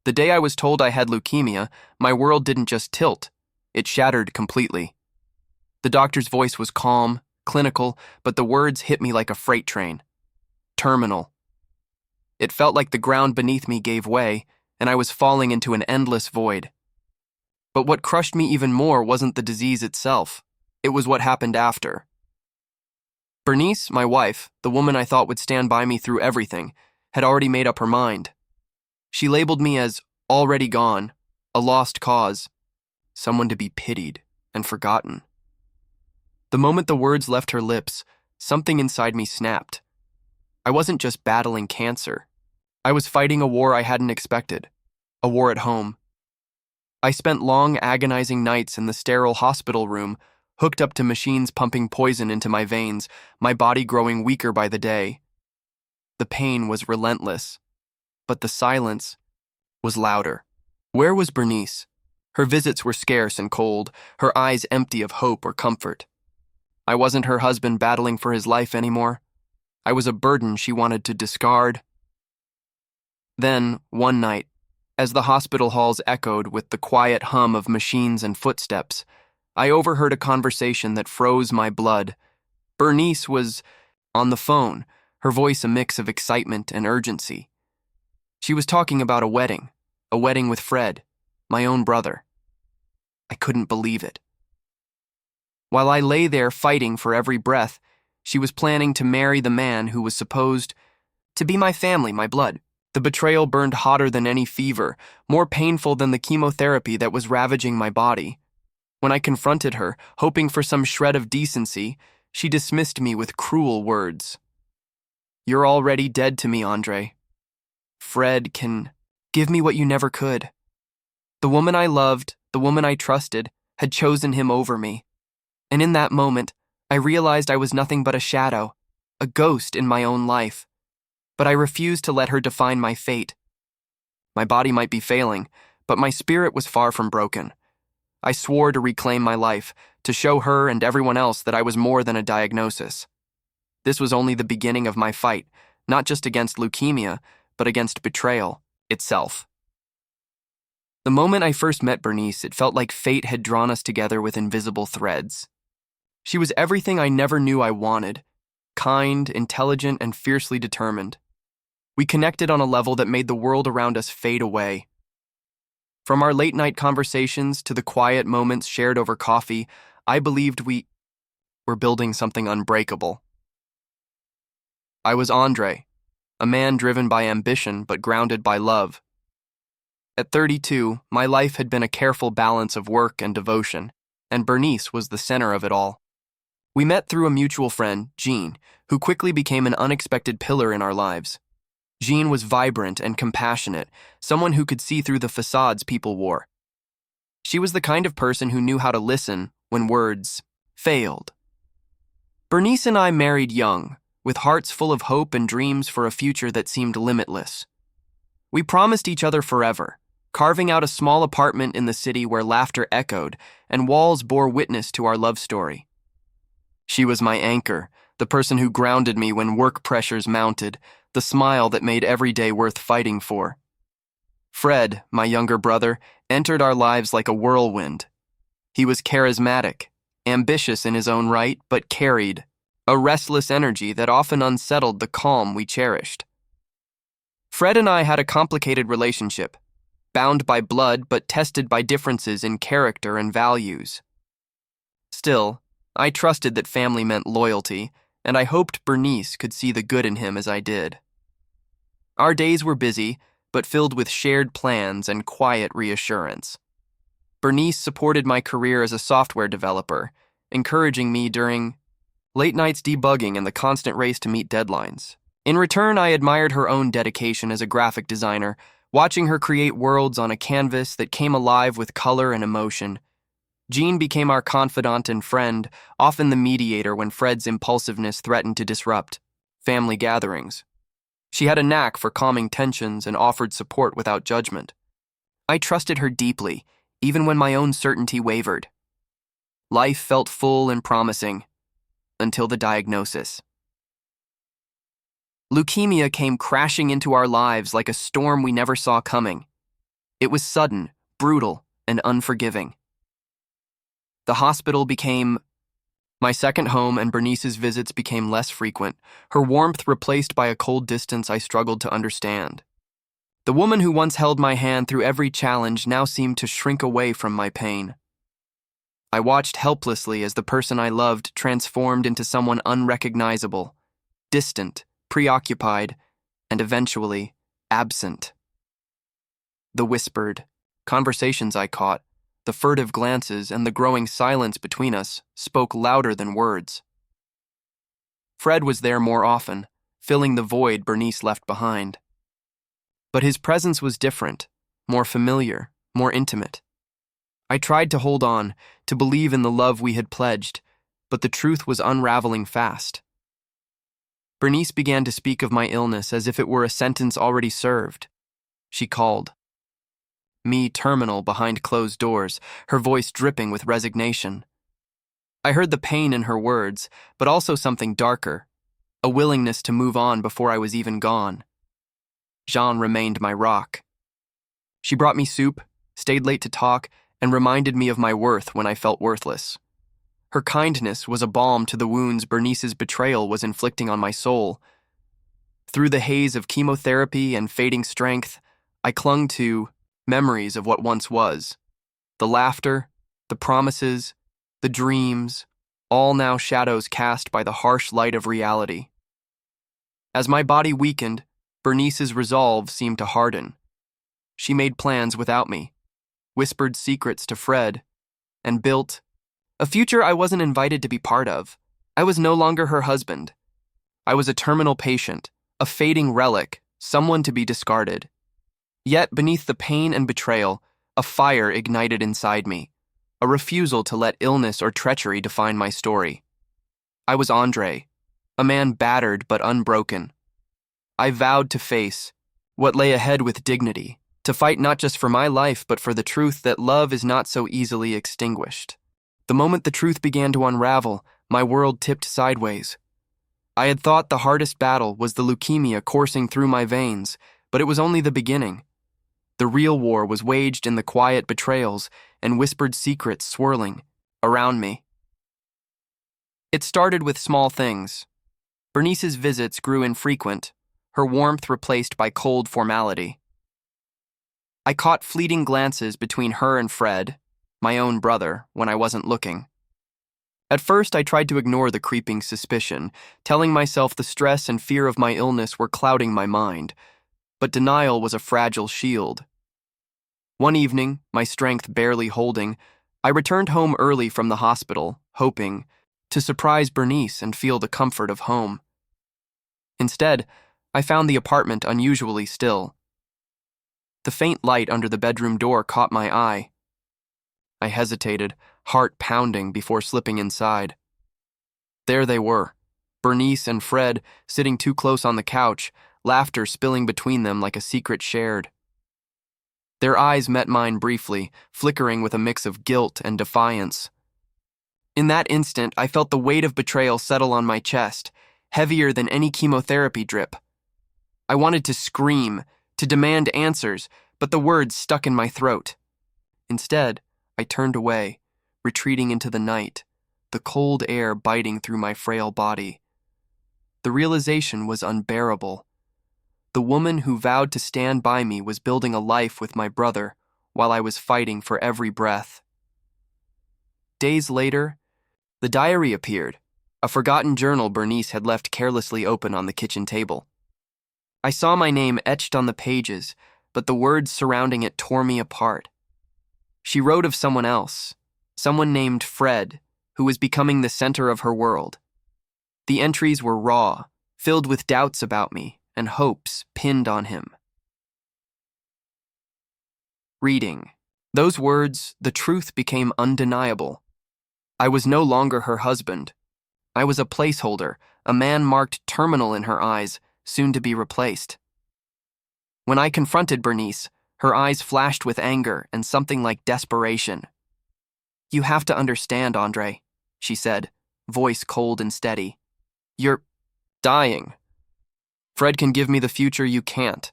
The day I was told I had leukemia, my world didn't just tilt, it shattered completely. The doctor's voice was calm, clinical, but the words hit me like a freight train. Terminal. It felt like the ground beneath me gave way, and I was falling into an endless void. But what crushed me even more wasn't the disease itself. It was what happened after. Bernice, my wife, the woman I thought would stand by me through everything, had already made up her mind. She labeled me as already gone, a lost cause, someone to be pitied and forgotten. The moment the words left her lips, something inside me snapped. I wasn't just battling cancer. I was fighting a war I hadn't expected, a war at home. I spent long, agonizing nights in the sterile hospital room, hooked up to machines pumping poison into my veins, my body growing weaker by the day. The pain was relentless, but the silence was louder. Where was Bernice? Her visits were scarce and cold, her eyes empty of hope or comfort. I wasn't her husband battling for his life anymore. I was a burden she wanted to discard. Then, one night, as the hospital halls echoed with the quiet hum of machines and footsteps, I overheard a conversation that froze my blood. Bernice was on the phone, her voice a mix of excitement and urgency. She was talking about a wedding with Fred, my own brother. I couldn't believe it. While I lay there fighting for every breath, she was planning to marry the man who was supposed to be my family, my blood. The betrayal burned hotter than any fever, more painful than the chemotherapy that was ravaging my body. When I confronted her, hoping for some shred of decency, she dismissed me with cruel words. "You're already dead to me, Andre. Fred can give me what you never could." The woman I loved, the woman I trusted, had chosen him over me. And in that moment, I realized I was nothing but a shadow, a ghost in my own life. But I refused to let her define my fate. My body might be failing, but my spirit was far from broken. I swore to reclaim my life, to show her and everyone else that I was more than a diagnosis. This was only the beginning of my fight, not just against leukemia, but against betrayal itself. The moment I first met Bernice, it felt like fate had drawn us together with invisible threads. She was everything I never knew I wanted, kind, intelligent, and fiercely determined. We connected on a level that made the world around us fade away. From our late-night conversations to the quiet moments shared over coffee, I believed we were building something unbreakable. I was Andre, a man driven by ambition but grounded by love. At 32, my life had been a careful balance of work and devotion, and Bernice was the center of it all. We met through a mutual friend, Jean, who quickly became an unexpected pillar in our lives. Jean was vibrant and compassionate, someone who could see through the facades people wore. She was the kind of person who knew how to listen when words failed. Bernice and I married young, with hearts full of hope and dreams for a future that seemed limitless. We promised each other forever, carving out a small apartment in the city where laughter echoed and walls bore witness to our love story. She was my anchor, the person who grounded me when work pressures mounted, the smile that made every day worth fighting for. Fred, my younger brother, entered our lives like a whirlwind. He was charismatic, ambitious in his own right, but carried a restless energy that often unsettled the calm we cherished. Fred and I had a complicated relationship, bound by blood but tested by differences in character and values. Still, I trusted that family meant loyalty, and I hoped Bernice could see the good in him as I did. Our days were busy, but filled with shared plans and quiet reassurance. Bernice supported my career as a software developer, encouraging me during late nights debugging and the constant race to meet deadlines. In return, I admired her own dedication as a graphic designer, watching her create worlds on a canvas that came alive with color and emotion. Jean became our confidant and friend, often the mediator when Fred's impulsiveness threatened to disrupt family gatherings. She had a knack for calming tensions and offered support without judgment. I trusted her deeply, even when my own certainty wavered. Life felt full and promising, until the diagnosis. Leukemia came crashing into our lives like a storm we never saw coming. It was sudden, brutal, and unforgiving. The hospital became my second home, and Bernice's visits became less frequent, her warmth replaced by a cold distance I struggled to understand. The woman who once held my hand through every challenge now seemed to shrink away from my pain. I watched helplessly as the person I loved transformed into someone unrecognizable, distant, preoccupied, and eventually absent. The whispered conversations I caught, the furtive glances, and the growing silence between us spoke louder than words. Fred was there more often, filling the void Bernice left behind. But his presence was different, more familiar, more intimate. I tried to hold on, to believe in the love we had pledged, but the truth was unraveling fast. Bernice began to speak of my illness as if it were a sentence already served. She called me terminal behind closed doors, her voice dripping with resignation. I heard the pain in her words, but also something darker, a willingness to move on before I was even gone. Jean remained my rock. She brought me soup, stayed late to talk, and reminded me of my worth when I felt worthless. Her kindness was a balm to the wounds Bernice's betrayal was inflicting on my soul. Through the haze of chemotherapy and fading strength, I clung to memories of what once was. The laughter, the promises, the dreams, all now shadows cast by the harsh light of reality. As my body weakened, Bernice's resolve seemed to harden. She made plans without me, whispered secrets to Fred, and built a future I wasn't invited to be part of. I was no longer her husband. I was a terminal patient, a fading relic, someone to be discarded. Yet beneath the pain and betrayal, a fire ignited inside me, a refusal to let illness or treachery define my story. I was Andre, a man battered but unbroken. I vowed to face what lay ahead with dignity, to fight not just for my life but for the truth that love is not so easily extinguished. The moment the truth began to unravel, my world tipped sideways. I had thought the hardest battle was the leukemia coursing through my veins, but it was only the beginning. The real war was waged in the quiet betrayals and whispered secrets swirling around me. It started with small things. Bernice's visits grew infrequent, her warmth replaced by cold formality. I caught fleeting glances between her and Fred, my own brother, when I wasn't looking. At first, I tried to ignore the creeping suspicion, telling myself the stress and fear of my illness were clouding my mind, but denial was a fragile shield. One evening, my strength barely holding, I returned home early from the hospital, hoping to surprise Bernice and feel the comfort of home. Instead, I found the apartment unusually still. The faint light under the bedroom door caught my eye. I hesitated, heart pounding, before slipping inside. There they were, Bernice and Fred sitting too close on the couch, laughter spilling between them like a secret shared. Their eyes met mine briefly, flickering with a mix of guilt and defiance. In that instant, I felt the weight of betrayal settle on my chest, heavier than any chemotherapy drip. I wanted to scream, to demand answers, but the words stuck in my throat. Instead, I turned away, retreating into the night, the cold air biting through my frail body. The realization was unbearable. The woman who vowed to stand by me was building a life with my brother, while I was fighting for every breath. Days later, the diary appeared, a forgotten journal Bernice had left carelessly open on the kitchen table. I saw my name etched on the pages, but the words surrounding it tore me apart. She wrote of someone else, someone named Fred, who was becoming the center of her world. The entries were raw, filled with doubts about me and hopes pinned on him. Reading those words, the truth became undeniable. I was no longer her husband. I was a placeholder, a man marked terminal in her eyes, soon to be replaced. When I confronted Bernice, her eyes flashed with anger and something like desperation. "You have to understand, Andre," she said, voice cold and steady. "You're dying. Fred can give me the future you can't."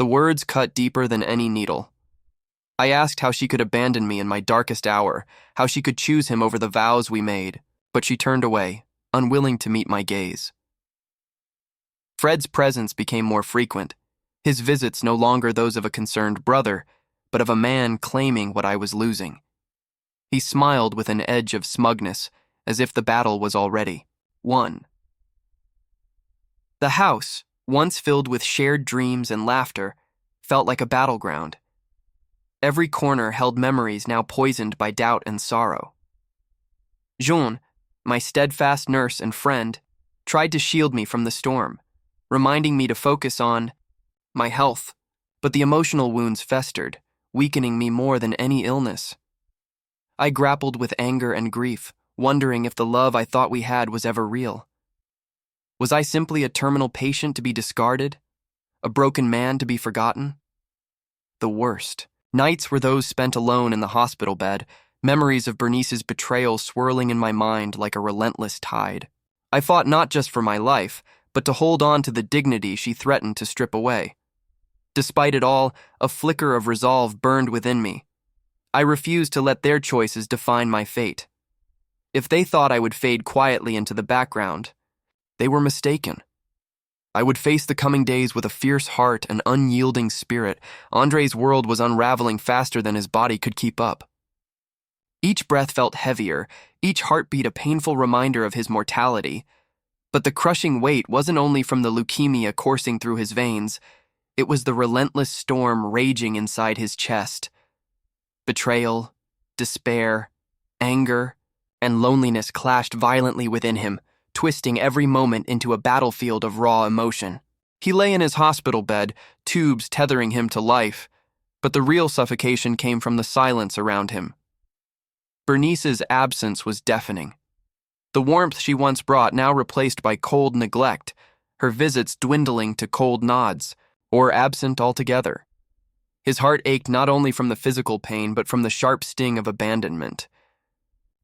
The words cut deeper than any needle. I asked how she could abandon me in my darkest hour, how she could choose him over the vows we made, but she turned away, unwilling to meet my gaze. Fred's presence became more frequent, his visits no longer those of a concerned brother, but of a man claiming what I was losing. He smiled with an edge of smugness, as if the battle was already won. The house, once filled with shared dreams and laughter, felt like a battleground. Every corner held memories now poisoned by doubt and sorrow. Jean, my steadfast nurse and friend, tried to shield me from the storm, reminding me to focus on my health, but the emotional wounds festered, weakening me more than any illness. I grappled with anger and grief, wondering if the love I thought we had was ever real. Was I simply a terminal patient to be discarded? A broken man to be forgotten? The worst nights were those spent alone in the hospital bed, memories of Bernice's betrayal swirling in my mind like a relentless tide. I fought not just for my life, but to hold on to the dignity she threatened to strip away. Despite it all, a flicker of resolve burned within me. I refused to let their choices define my fate. If they thought I would fade quietly into the background, they were mistaken. I would face the coming days with a fierce heart and unyielding spirit. Andre's world was unraveling faster than his body could keep up. Each breath felt heavier, each heartbeat a painful reminder of his mortality. But the crushing weight wasn't only from the leukemia coursing through his veins, it was the relentless storm raging inside his chest. Betrayal, despair, anger, and loneliness clashed violently within him, twisting every moment into a battlefield of raw emotion. He lay in his hospital bed, tubes tethering him to life, but the real suffocation came from the silence around him. Bernice's absence was deafening. The warmth she once brought now replaced by cold neglect, her visits dwindling to cold nods, or absent altogether. His heart ached not only from the physical pain, but from the sharp sting of abandonment.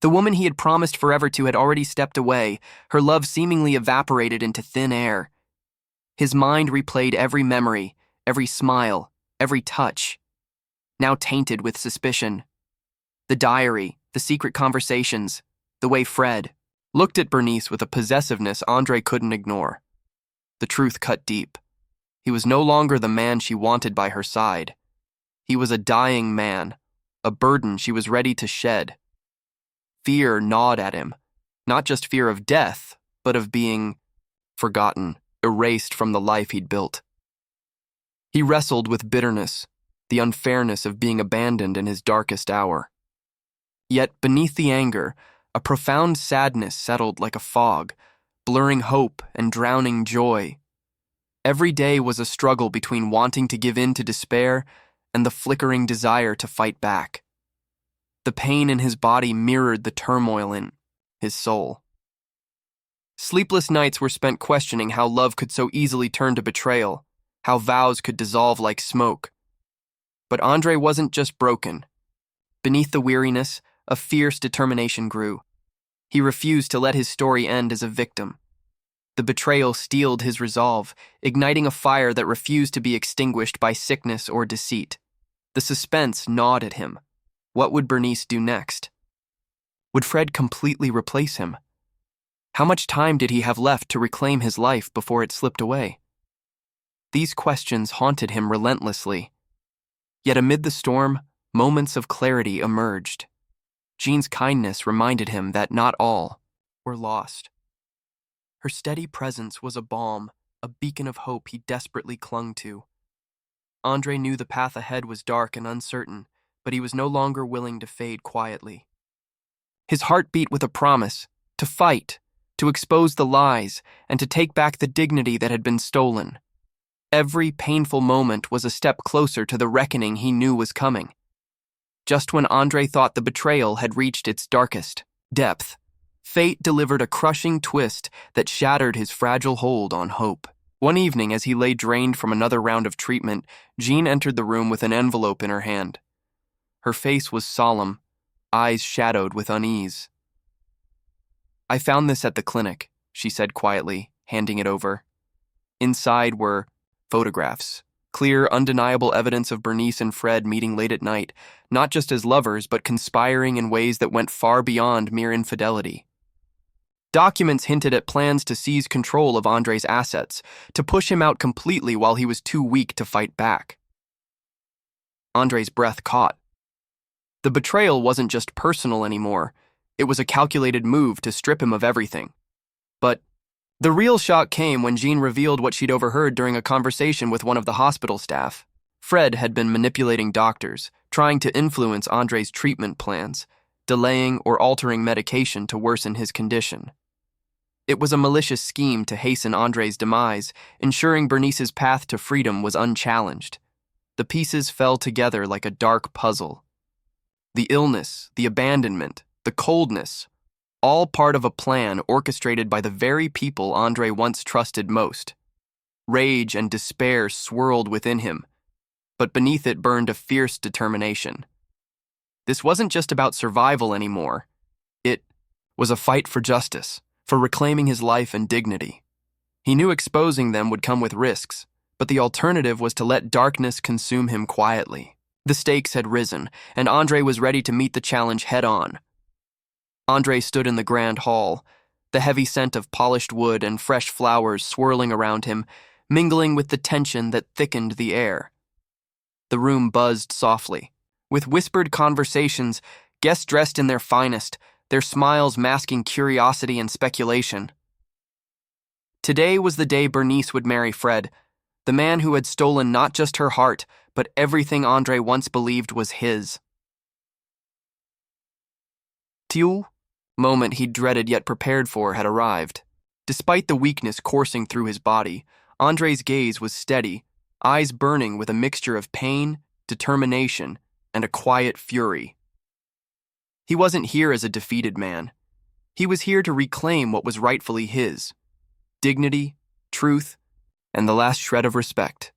The woman he had promised forever to had already stepped away, her love seemingly evaporated into thin air. His mind replayed every memory, every smile, every touch, now tainted with suspicion. The diary, the secret conversations, the way Fred looked at Bernice with a possessiveness Andre couldn't ignore. The truth cut deep. He was no longer the man she wanted by her side. He was a dying man, a burden she was ready to shed. Fear gnawed at him, not just fear of death, but of being forgotten, erased from the life he'd built. He wrestled with bitterness, the unfairness of being abandoned in his darkest hour. Yet beneath the anger, a profound sadness settled like a fog, blurring hope and drowning joy. Every day was a struggle between wanting to give in to despair and the flickering desire to fight back. The pain in his body mirrored the turmoil in his soul. Sleepless nights were spent questioning how love could so easily turn to betrayal, how vows could dissolve like smoke. But Andre wasn't just broken. Beneath the weariness, a fierce determination grew. He refused to let his story end as a victim. The betrayal steeled his resolve, igniting a fire that refused to be extinguished by sickness or deceit. The suspense gnawed at him. What would Bernice do next? Would Fred completely replace him? How much time did he have left to reclaim his life before it slipped away? These questions haunted him relentlessly. Yet amid the storm, moments of clarity emerged. Jean's kindness reminded him that not all were lost. Her steady presence was a balm, a beacon of hope he desperately clung to. Andre knew the path ahead was dark and uncertain, but he was no longer willing to fade quietly. His heart beat with a promise to fight, to expose the lies, and to take back the dignity that had been stolen. Every painful moment was a step closer to the reckoning he knew was coming. Just when Andre thought the betrayal had reached its darkest depth, fate delivered a crushing twist that shattered his fragile hold on hope. One evening, as he lay drained from another round of treatment, Jean entered the room with an envelope in her hand. Her face was solemn, eyes shadowed with unease. "I found this at the clinic," she said quietly, handing it over. Inside were photographs, Clear, undeniable evidence of Bernice and Fred meeting late at night, not just as lovers, but conspiring in ways that went far beyond mere infidelity. Documents hinted at plans to seize control of Andre's assets, to push him out completely while he was too weak to fight back. Andre's breath caught. The betrayal wasn't just personal anymore. It was a calculated move to strip him of everything. But the real shock came when Jean revealed what she'd overheard during a conversation with one of the hospital staff. Fred had been manipulating doctors, trying to influence Andre's treatment plans, delaying or altering medication to worsen his condition. It was a malicious scheme to hasten Andre's demise, ensuring Bernice's path to freedom was unchallenged. The pieces fell together like a dark puzzle. The illness, the abandonment, the coldness, all part of a plan orchestrated by the very people Andre once trusted most. Rage and despair swirled within him, but beneath it burned a fierce determination. This wasn't just about survival anymore. It was a fight for justice, for reclaiming his life and dignity. He knew exposing them would come with risks, but the alternative was to let darkness consume him quietly. The stakes had risen, and Andre was ready to meet the challenge head-on. Andre stood in the grand hall, the heavy scent of polished wood and fresh flowers swirling around him, mingling with the tension that thickened the air. The room buzzed softly, with whispered conversations, guests dressed in their finest, their smiles masking curiosity and speculation. Today was the day Bernice would marry Fred, the man who had stolen not just her heart, but everything Andre once believed was his. Tiul, moment he'd dreaded yet prepared for, had arrived. Despite the weakness coursing through his body, Andre's gaze was steady, eyes burning with a mixture of pain, determination, and a quiet fury. He wasn't here as a defeated man. He was here to reclaim what was rightfully his: dignity, truth, and the last shred of respect.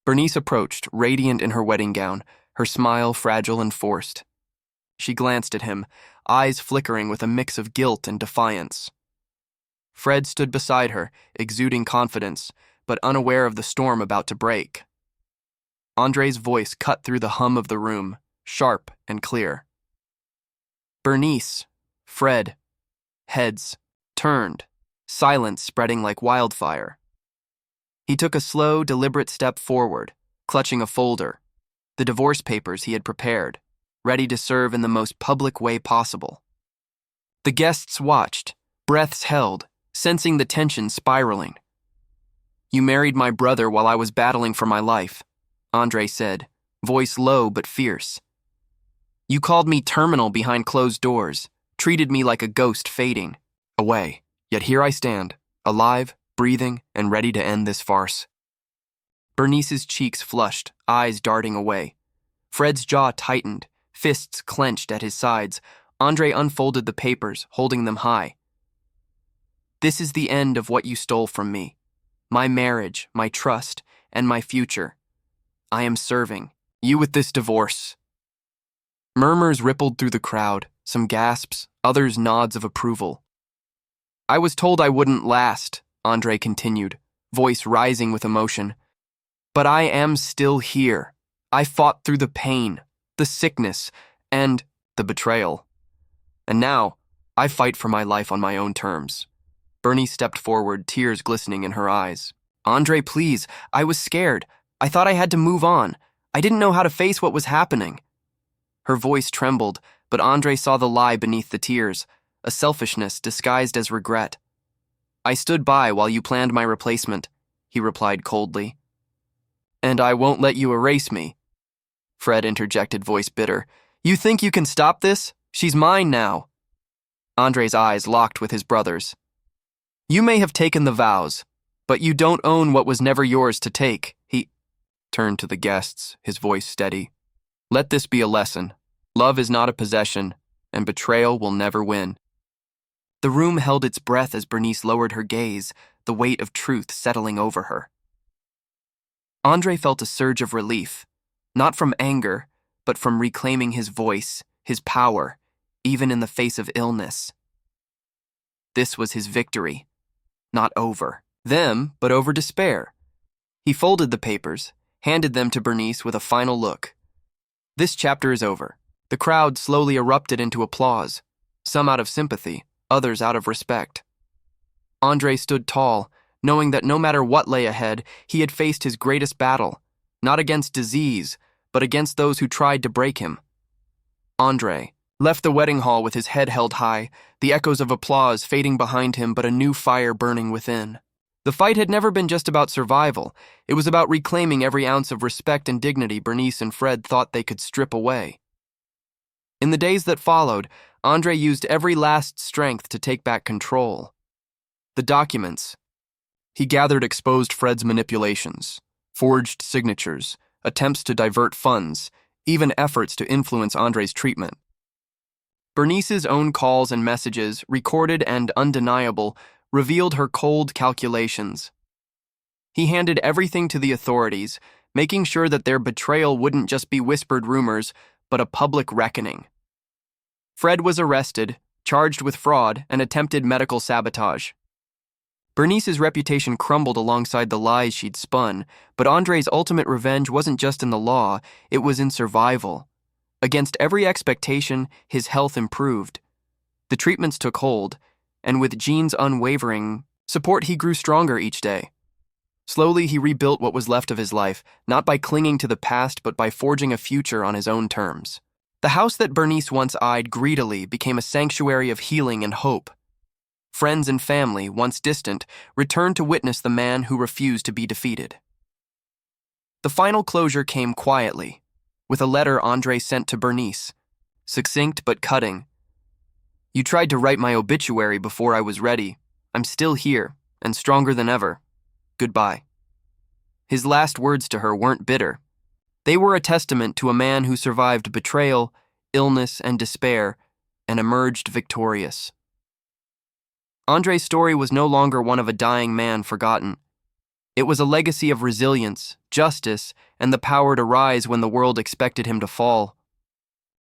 Bernice approached, radiant in her wedding gown, her smile fragile and forced. She glanced at him, eyes flickering with a mix of guilt and defiance. Fred stood beside her, exuding confidence, but unaware of the storm about to break. Andre's voice cut through the hum of the room, sharp and clear. Bernice, Fred. Heads turned, silence spreading like wildfire. He took a slow, deliberate step forward, clutching a folder, the divorce papers he had prepared, ready to serve in the most public way possible. The guests watched, breaths held, sensing the tension spiraling. "You married my brother while I was battling for my life," Andre said, voice low but fierce. "You called me terminal behind closed doors, treated me like a ghost fading away. Yet here I stand, alive, breathing, and ready to end this farce." Bernice's cheeks flushed, eyes darting away. Fred's jaw tightened, fists clenched at his sides. Andre unfolded the papers, holding them high. "This is the end of what you stole from me. My marriage, my trust, and my future. I am serving you with this divorce." Murmurs rippled through the crowd, some gasps, others nods of approval. "I was told I wouldn't last," Andre continued, voice rising with emotion. "But I am still here. I fought through the pain, the sickness, and the betrayal. And now, I fight for my life on my own terms." Bernie stepped forward, tears glistening in her eyes. "Andre, please, I was scared. I thought I had to move on. I didn't know how to face what was happening." Her voice trembled, but Andre saw the lie beneath the tears, a selfishness disguised as regret. "I stood by while you planned my replacement," he replied coldly. "And I won't let you erase me," Fred interjected, voice bitter. "You think you can stop this? She's mine now." Andre's eyes locked with his brother's. "You may have taken the vows, but you don't own what was never yours to take," he turned to the guests, his voice steady. "Let this be a lesson. Love is not a possession, and betrayal will never win." The room held its breath as Bernice lowered her gaze, the weight of truth settling over her. Andre felt a surge of relief, not from anger, but from reclaiming his voice, his power, even in the face of illness. This was his victory, not over them, but over despair. He folded the papers, handed them to Bernice with a final look. This chapter is over. The crowd slowly erupted into applause, some out of sympathy, others out of respect. Andre stood tall, knowing that no matter what lay ahead, he had faced his greatest battle, not against disease, but against those who tried to break him. Andre left the wedding hall with his head held high, the echoes of applause fading behind him but a new fire burning within. The fight had never been just about survival. It was about reclaiming every ounce of respect and dignity Bernice and Fred thought they could strip away. In the days that followed, Andre used every last strength to take back control. The documents. He gathered exposed Fred's manipulations, forged signatures, attempts to divert funds, even efforts to influence Andre's treatment. Bernice's own calls and messages, recorded and undeniable, revealed her cold calculations. He handed everything to the authorities, making sure that their betrayal wouldn't just be whispered rumors, but a public reckoning. Fred was arrested, charged with fraud and attempted medical sabotage. Bernice's reputation crumbled alongside the lies she'd spun, but Andre's ultimate revenge wasn't just in the law, it was in survival. Against every expectation, his health improved. The treatments took hold, and with Jean's unwavering support, he grew stronger each day. Slowly, he rebuilt what was left of his life, not by clinging to the past, but by forging a future on his own terms. The house that Bernice once eyed greedily became a sanctuary of healing and hope. Friends and family, once distant, returned to witness the man who refused to be defeated. The final closure came quietly, with a letter Andre sent to Bernice, succinct but cutting. "You tried to write my obituary before I was ready. I'm still here, and stronger than ever. Goodbye." His last words to her weren't bitter. They were a testament to a man who survived betrayal, illness, and despair, and emerged victorious. Andre's story was no longer one of a dying man forgotten. It was a legacy of resilience, justice, and the power to rise when the world expected him to fall.